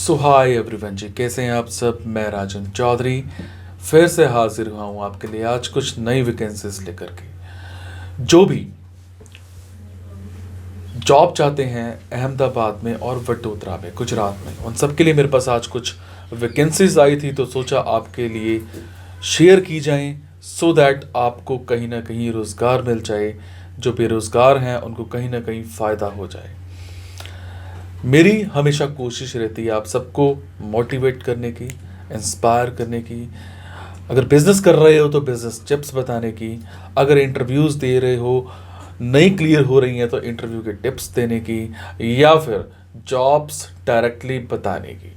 सो hi everyone जी, कैसे हैं आप सब। मैं राजन चौधरी फिर से हाजिर हुआ हूँ आपके लिए आज कुछ नई वैकेंसीज लेकर के। जो भी जॉब चाहते हैं अहमदाबाद में और वडोदरा में, गुजरात में, उन सब के लिए मेरे पास आज कुछ वैकेंसीज आई थी, तो सोचा आपके लिए शेयर की जाएं सो दैट आपको कहीं ना कहीं रोज़गार मिल जाए। जो बेरोज़गार हैं उनको कहीं ना कहीं फ़ायदा हो जाए। मेरी हमेशा कोशिश रहती है आप सबको मोटिवेट करने की, इंस्पायर करने की। अगर बिज़नेस कर रहे हो तो बिज़नेस टिप्स बताने की, अगर इंटरव्यूज़ दे रहे हो नहीं क्लियर हो रही हैं तो इंटरव्यू के टिप्स देने की, या फिर जॉब्स डायरेक्टली बताने की।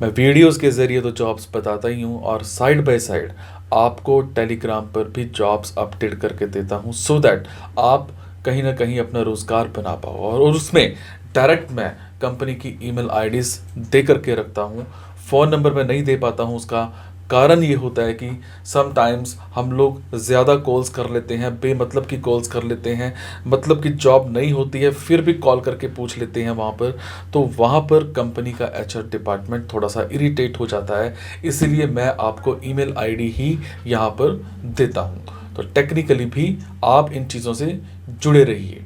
मैं वीडियोस के ज़रिए तो जॉब्स बताता ही हूँ और साइड बाय साइड आपको टेलीग्राम पर भी जॉब्स अपडेट करके देता हूँ सो दैट आप कहीं ना कहीं अपना रोज़गार बना पाओ। और उसमें डायरेक्ट मैं कंपनी की ईमेल आईडीज़ दे करके रखता हूँ। फ़ोन नंबर मैं नहीं दे पाता हूँ, उसका कारण ये होता है कि समटाइम्स हम लोग ज़्यादा कॉल्स कर लेते हैं, बेमतलब की कॉल्स कर लेते हैं, मतलब कि जॉब नहीं होती है फिर भी कॉल करके पूछ लेते हैं वहाँ पर। तो वहाँ पर कंपनी का एचआर डिपार्टमेंट थोड़ा सा इरिटेट हो जाता है, इसीलिए मैं आपको ईमेल आईडी ही यहाँ पर देता हूँ। तो टेक्निकली भी आप इन चीज़ों से जुड़े रहिए।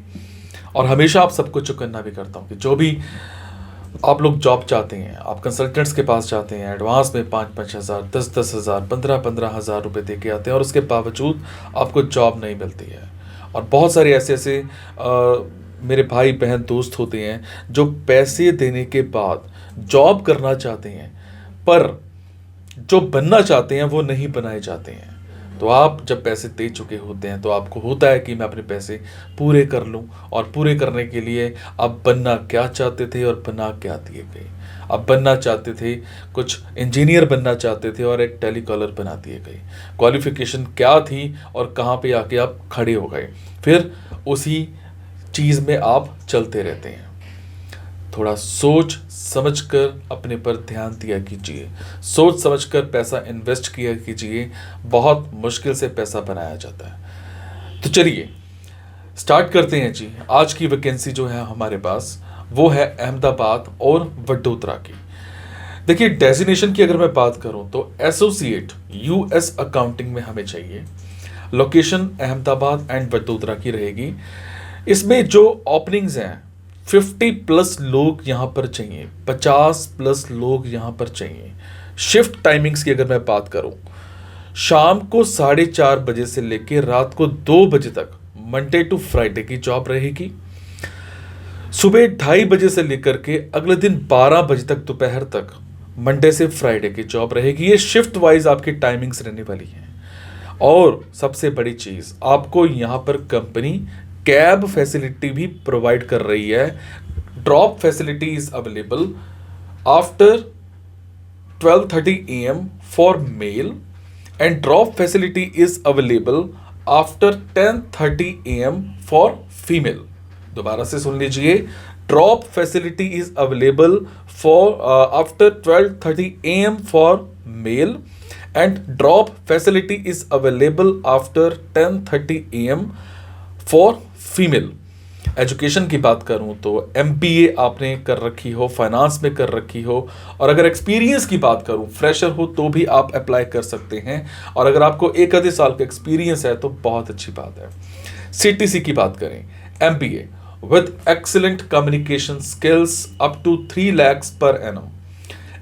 और हमेशा आप सबको चुकन्ना भी करता हूँ कि जो भी आप लोग जॉब चाहते हैं, आप कंसल्टेंट्स के पास जाते हैं, एडवांस में 5-5 हज़ार, 10-10 हज़ार, 15-15 हज़ार रुपये दे के आते हैं और उसके बावजूद आपको जॉब नहीं मिलती है। और बहुत सारे ऐसे ऐसे मेरे भाई बहन दोस्त होते हैं जो पैसे देने के बाद जॉब करना चाहते हैं, पर जो बनना चाहते हैं वो नहीं बनाए जाते हैं। तो आप जब पैसे दे चुके होते हैं तो आपको होता है कि मैं अपने पैसे पूरे कर लूं, और पूरे करने के लिए आप बनना क्या चाहते थे और बना क्या दिए गए। आप बनना चाहते थे, कुछ इंजीनियर बनना चाहते थे और एक टेलीकॉलर बना दिए गए। क्वालिफिकेशन क्या थी और कहाँ पे आके आप खड़े हो गए, फिर उसी चीज़ में आप चलते रहते हैं। थोड़ा सोच समझकर अपने पर ध्यान दिया कीजिए, सोच समझकर पैसा इन्वेस्ट किया कीजिए। बहुत मुश्किल से पैसा बनाया जाता है। तो चलिए स्टार्ट करते हैं जी। आज की वैकेंसी जो है हमारे पास वो है अहमदाबाद और वडोदरा की। देखिए, डेजिग्नेशन की अगर मैं बात करूं तो एसोसिएट यूएस अकाउंटिंग में हमें चाहिए। लोकेशन अहमदाबाद एंड वडोदरा की रहेगी। इसमें जो ओपनिंग्स हैं 50+ लोग यहाँ पर चाहिए, 50+ लोग यहाँ पर चाहिए। शिफ्ट टाइमिंग्स की अगर मैं बात करूँ, शाम को 4:30 बजे से लेकर रात को 2 बजे तक मंडे टू फ्राइडे की जॉब रहेगी। सुबह 2:30 बजे से लेकर के अगले दिन 12 बजे तक दोपहर तक मंडे से फ्राइडे की जॉब रहेगी। ये शिफ्ट वाइज आपकी टाइमिंग्स रहने वाली हैं। और सबसे बड़ी चीज़, आपको यहाँ पर कंपनी कैब फैसिलिटी भी प्रोवाइड कर रही है। Drop facility is available after 12:30 AM for male and drop facility is available after 10:30 AM for female. दोबारा से सुन लीजिए, drop facility is available for after 12:30 AM for male and drop facility is available after 10:30 AM for female. Education की बात करूं तो MBA आपने कर रखी हो, फाइनेंस में कर रखी हो, और अगर एक्सपीरियंस की बात करूं, फ्रेशर हो तो भी आप अप्लाई कर सकते हैं। और अगर आपको 1 आधे साल का एक्सपीरियंस है तो बहुत अच्छी बात है। CTC की बात करें, MBA with excellent communication skills up to 3 lakhs per annum।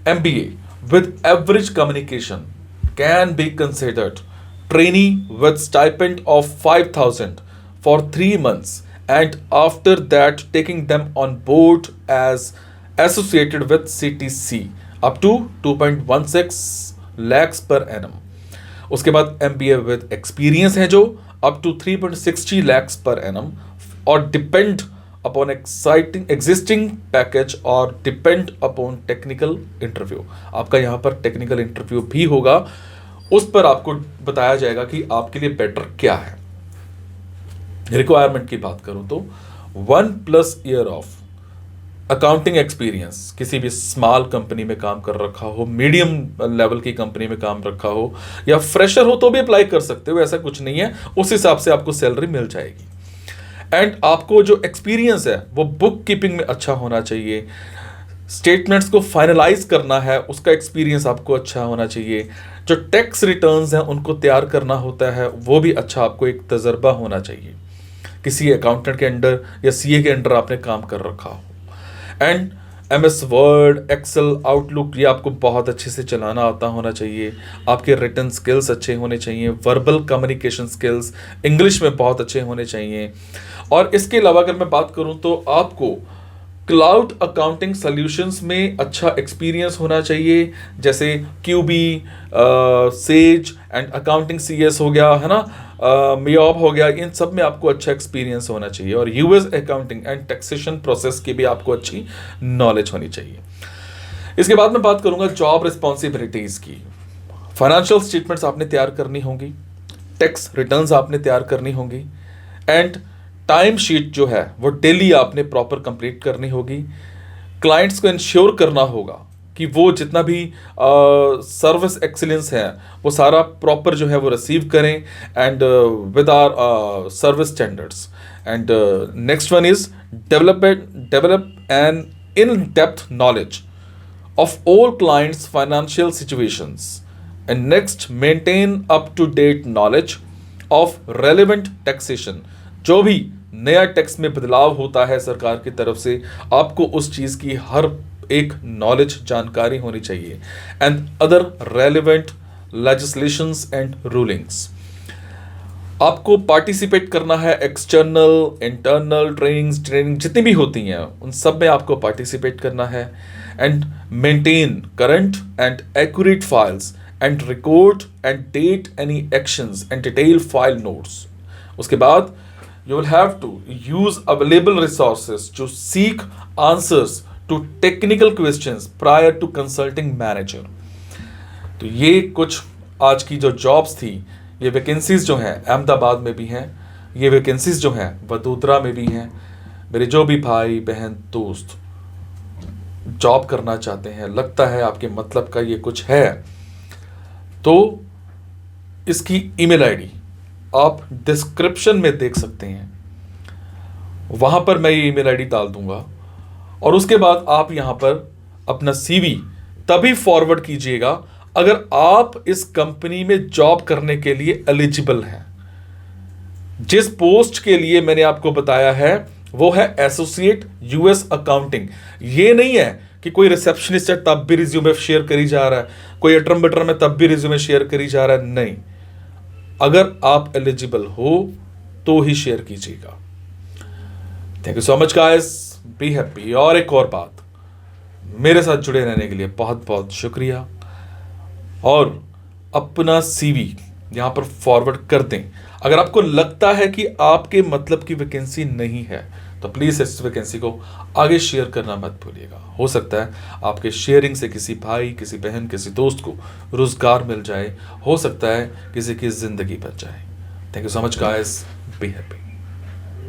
MBA with average communication can be considered trainee with stipend of 5,000 for 3 months, and after that taking them on board as associated with CTC up to 2.16 lakhs per annum। उसके बाद MBA with experience है जो up to 3.60 lakhs per annum, और depend upon exciting existing package और depend upon technical interview। आपका यहाँ पर technical interview भी होगा, उस पर आपको बताया जाएगा कि आपके लिए बेटर क्या है। रिक्वायरमेंट की बात करूं तो 1+ ईयर ऑफ अकाउंटिंग एक्सपीरियंस, किसी भी स्मॉल कंपनी में काम कर रखा हो, मीडियम लेवल की कंपनी में काम रखा हो, या फ्रेशर हो तो भी अप्लाई कर सकते हो, ऐसा कुछ नहीं है। उस हिसाब से आपको सैलरी मिल जाएगी। एंड आपको जो एक्सपीरियंस है वो बुक कीपिंग में अच्छा होना चाहिए, स्टेटमेंट्स को फाइनलाइज करना है, उसका एक्सपीरियंस आपको अच्छा होना चाहिए। जो टैक्स रिटर्न्स हैं उनको तैयार करना होता है, वो भी अच्छा आपको एक तजर्बा होना चाहिए। किसी अकाउंटेंट के अंडर या सीए के अंडर आपने काम कर रखा हो। And MS Word, Excel, Outlook, ये आपको बहुत अच्छे से चलाना आता होना चाहिए। आपके रिटन स्किल्स अच्छे होने चाहिए, वर्बल कम्युनिकेशन स्किल्स इंग्लिश में बहुत अच्छे होने चाहिए। और इसके अलावा अगर मैं बात करूं तो आपको क्लाउड अकाउंटिंग सॉल्यूशंस में अच्छा एक्सपीरियंस होना चाहिए, जैसे QB, Sage and accounting CS हो गया, है ना, मियोप हो गया, इन सब में आपको अच्छा एक्सपीरियंस होना चाहिए। और US accounting and taxation process की भी आपको अच्छी नॉलेज होनी चाहिए। इसके बाद मैं बात करूंगा जॉब रिस्पॉन्सिबिलिटीज की। फाइनेंशियल स्टेटमेंट्स आपने तैयार करनी होंगी, टैक्स रिटर्न्स आपने तैयार करनी होंगी, एंड टाइम शीट जो है वो डेली आपने प्रॉपर कंप्लीट करनी होगी। क्लाइंट्स को इंश्योर करना होगा कि वो जितना भी सर्विस एक्सीलेंस है वो सारा प्रॉपर जो है वो रिसीव करें, and with our service standards. And next one is develop an in depth knowledge of all clients' financial situations, and next maintain up to date knowledge of relevant taxation। जो भी नया tax में बदलाव होता है सरकार की तरफ से, आपको उस चीज़ की हर एक नॉलेज, जानकारी होनी चाहिए। And other relevant legislations and rulings. आपको पार्टिसिपेट करना है एक्सटर्नल इंटरनल ट्रेनिंग जितनी भी होती हैं उन सब में आपको पार्टिसिपेट करना है। And maintain current and accurate files and record and date any actions and detail file notes. उसके बाद you will have to use available resources to seek answers to technical questions prior to consulting manager. तो ये कुछ आज की जो jobs थी, ये वैकेंसीज जो हैं अहमदाबाद में भी हैं, ये वैकेंसीज जो हैं वडोदरा में भी हैं। मेरे जो भी भाई बहन दोस्त जॉब करना चाहते हैं, लगता है आपके मतलब का ये कुछ है, तो इसकी ईमेल आईडी आप डिस्क्रिप्शन में देख सकते हैं, वहाँ पर मैं ये ईमेल आईडी डाल दूंगा। और उसके बाद आप यहाँ पर अपना सीवी तभी फॉरवर्ड कीजिएगा अगर आप इस कंपनी में जॉब करने के लिए एलिजिबल हैं। जिस पोस्ट के लिए मैंने आपको बताया है वो है एसोसिएट यूएस अकाउंटिंग। ये नहीं है कि कोई रिसेप्शनिस्ट है तब भी रिज्यूमे शेयर करी जा रहा है, कोई अटरम बटरम में तब भी रिज्यूमे शेयर करी जा रहा है, नहीं। अगर आप एलिजिबल हो तो ही शेयर कीजिएगा। Thank you so much guys, be happy. और एक और बात, मेरे साथ जुड़े रहने के लिए बहुत बहुत शुक्रिया। और अपना सीवी यहाँ पर फॉरवर्ड कर दें। अगर आपको लगता है कि आपके मतलब की वैकेंसी नहीं है तो प्लीज़ इस वैकेंसी को आगे शेयर करना मत भूलिएगा। हो सकता है आपके शेयरिंग से किसी भाई, किसी बहन, किसी दोस्त को रोज़गार मिल जाए, हो सकता है किसी की ज़िंदगी बच जाए। Thank you so much guys, be happy.